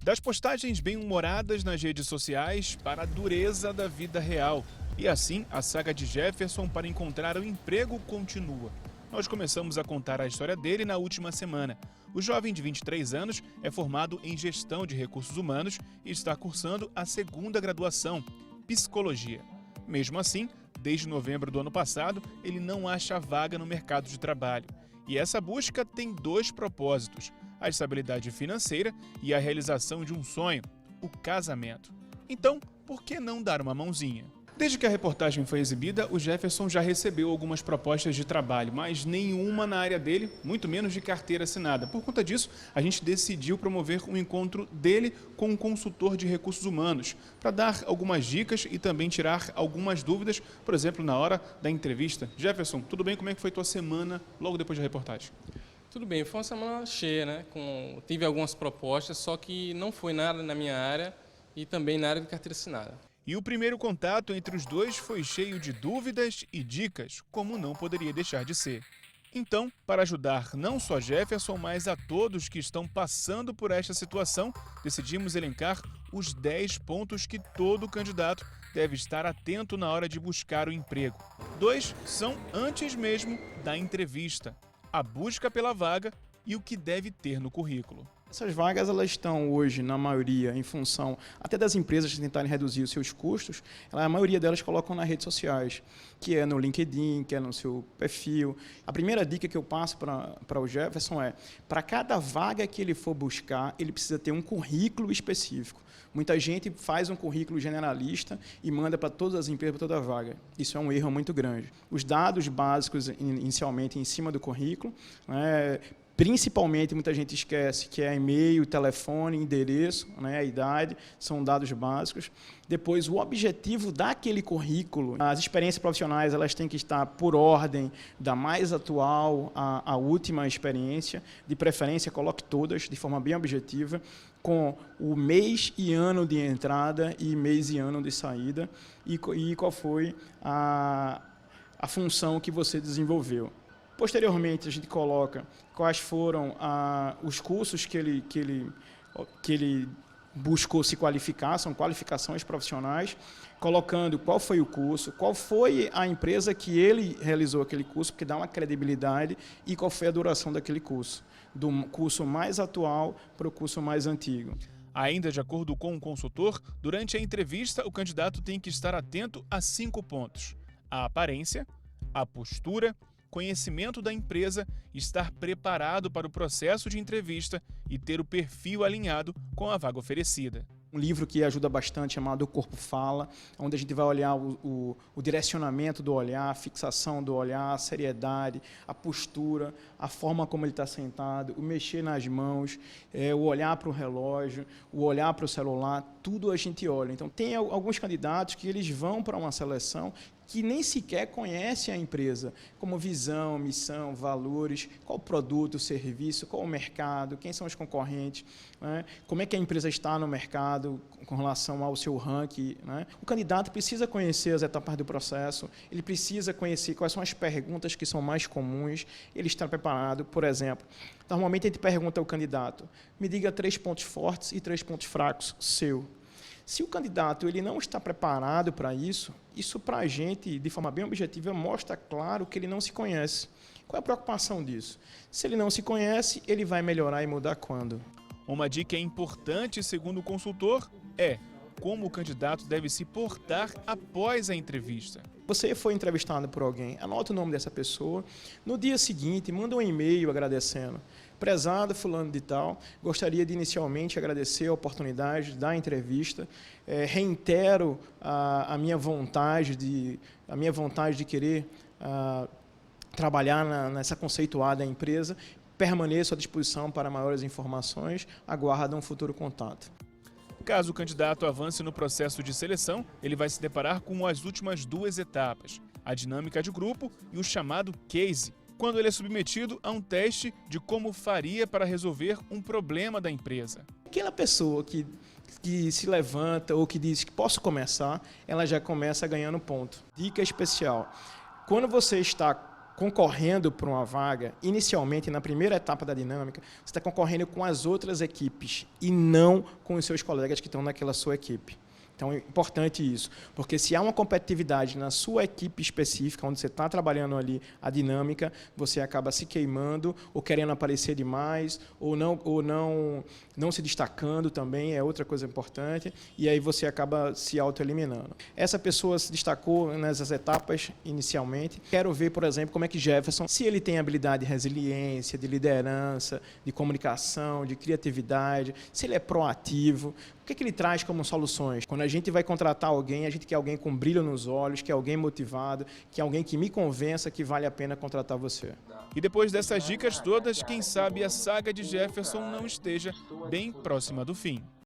Das postagens bem-humoradas nas redes sociais para a dureza da vida real. E assim, a saga de Jefferson para encontrar um emprego continua. Nós começamos a contar a história dele na última semana. O jovem de 23 anos é formado em Gestão de Recursos Humanos e está cursando a segunda graduação, Psicologia. Mesmo assim, desde novembro do ano passado, ele não acha vaga no mercado de trabalho. E essa busca tem dois propósitos: a estabilidade financeira e a realização de um sonho, o casamento. Então, por que não dar uma mãozinha? Desde que a reportagem foi exibida, o Jefferson já recebeu algumas propostas de trabalho, mas nenhuma na área dele, muito menos de carteira assinada. Por conta disso, a gente decidiu promover um encontro dele com um consultor de recursos humanos, para dar algumas dicas e também tirar algumas dúvidas, por exemplo, na hora da entrevista. Jefferson, tudo bem? Como é que foi tua semana logo depois da reportagem? Tudo bem, foi uma semana cheia, né? Tive algumas propostas, só que não foi nada na minha área e também na área de carteira assinada. E o primeiro contato entre os dois foi cheio de dúvidas e dicas, como não poderia deixar de ser. Então, para ajudar não só Jefferson, mas a todos que estão passando por esta situação, decidimos elencar os 10 pontos que todo candidato deve estar atento na hora de buscar o emprego. 2 são antes mesmo da entrevista: a busca pela vaga e o que deve ter no currículo. Essas vagas elas estão hoje, na maioria, em função até das empresas tentarem reduzir os seus custos, a maioria delas colocam nas redes sociais, que é no LinkedIn, que é no seu perfil. A primeira dica que eu passo para o Jefferson é: para cada vaga que ele for buscar, ele precisa ter um currículo específico. Muita gente faz um currículo generalista e manda para todas as empresas, para toda a vaga. Isso é um erro muito grande. Os dados básicos, inicialmente, em cima do currículo, principalmente, muita gente esquece que é e-mail, telefone, endereço, a idade, são dados básicos. Depois, o objetivo daquele currículo, as experiências profissionais elas têm que estar por ordem da mais atual à última experiência. De preferência, coloque todas de forma bem objetiva, com o mês e ano de entrada e mês e ano de saída, e qual foi a função que você desenvolveu. Posteriormente, a gente coloca quais foram os cursos que ele buscou se qualificar, são qualificações profissionais, colocando qual foi o curso, qual foi a empresa que ele realizou aquele curso, porque dá uma credibilidade, e qual foi a duração daquele curso, do curso mais atual para o curso mais antigo. Ainda de acordo com o consultor, durante a entrevista, o candidato tem que estar atento a 5 pontos: a aparência, a postura, conhecimento da empresa, estar preparado para o processo de entrevista e ter o perfil alinhado com a vaga oferecida. Um livro que ajuda bastante, chamado O Corpo Fala, onde a gente vai olhar o direcionamento do olhar, a fixação do olhar, a seriedade, a postura, a forma como ele está sentado, o mexer nas mãos, o olhar para o relógio, o olhar para o celular, tudo a gente olha. Então, tem alguns candidatos que eles vão para uma seleção que nem sequer conhece a empresa, como visão, missão, valores, qual o produto, o serviço, qual o mercado, quem são os concorrentes, como é que a empresa está no mercado com relação ao seu ranking. O candidato precisa conhecer as etapas do processo, ele precisa conhecer quais são as perguntas que são mais comuns, ele está preparado. Por exemplo, normalmente a gente pergunta ao candidato: me diga 3 pontos fortes e 3 pontos fracos seu. Se o candidato ele não está preparado para isso para a gente, de forma bem objetiva, mostra claro que ele não se conhece. Qual é a preocupação disso? Se ele não se conhece, ele vai melhorar e mudar quando? Uma dica importante, segundo o consultor, é como o candidato deve se portar após a entrevista. Você foi entrevistado por alguém, anota o nome dessa pessoa, no dia seguinte, manda um e-mail agradecendo: prezado fulano de tal, gostaria de inicialmente agradecer a oportunidade da entrevista, reitero a minha vontade de querer trabalhar nessa conceituada empresa, permaneço à disposição para maiores informações, aguardo um futuro contato. Caso o candidato avance no processo de seleção, ele vai se deparar com as últimas 2 etapas: a dinâmica de grupo e o chamado case, quando ele é submetido a um teste de como faria para resolver um problema da empresa. Aquela pessoa que se levanta ou que diz que posso começar, ela já começa ganhando ponto. Dica especial: quando você está concorrendo por uma vaga, inicialmente, na primeira etapa da dinâmica, você está concorrendo com as outras equipes e não com os seus colegas que estão naquela sua equipe. Então, é importante isso, porque se há uma competitividade na sua equipe específica, onde você está trabalhando ali a dinâmica, você acaba se queimando ou querendo aparecer demais, ou não se destacando também, é outra coisa importante, e aí você acaba se autoeliminando. Essa pessoa se destacou nessas etapas inicialmente. Quero ver, por exemplo, como é que Jefferson, se ele tem habilidade de resiliência, de liderança, de comunicação, de criatividade, se ele é proativo, o que ele traz como soluções? Quando a gente vai contratar alguém, a gente quer alguém com brilho nos olhos, quer alguém motivado, quer alguém que me convença que vale a pena contratar você. E depois dessas dicas todas, quem sabe a saga de Jefferson não esteja bem próxima do fim.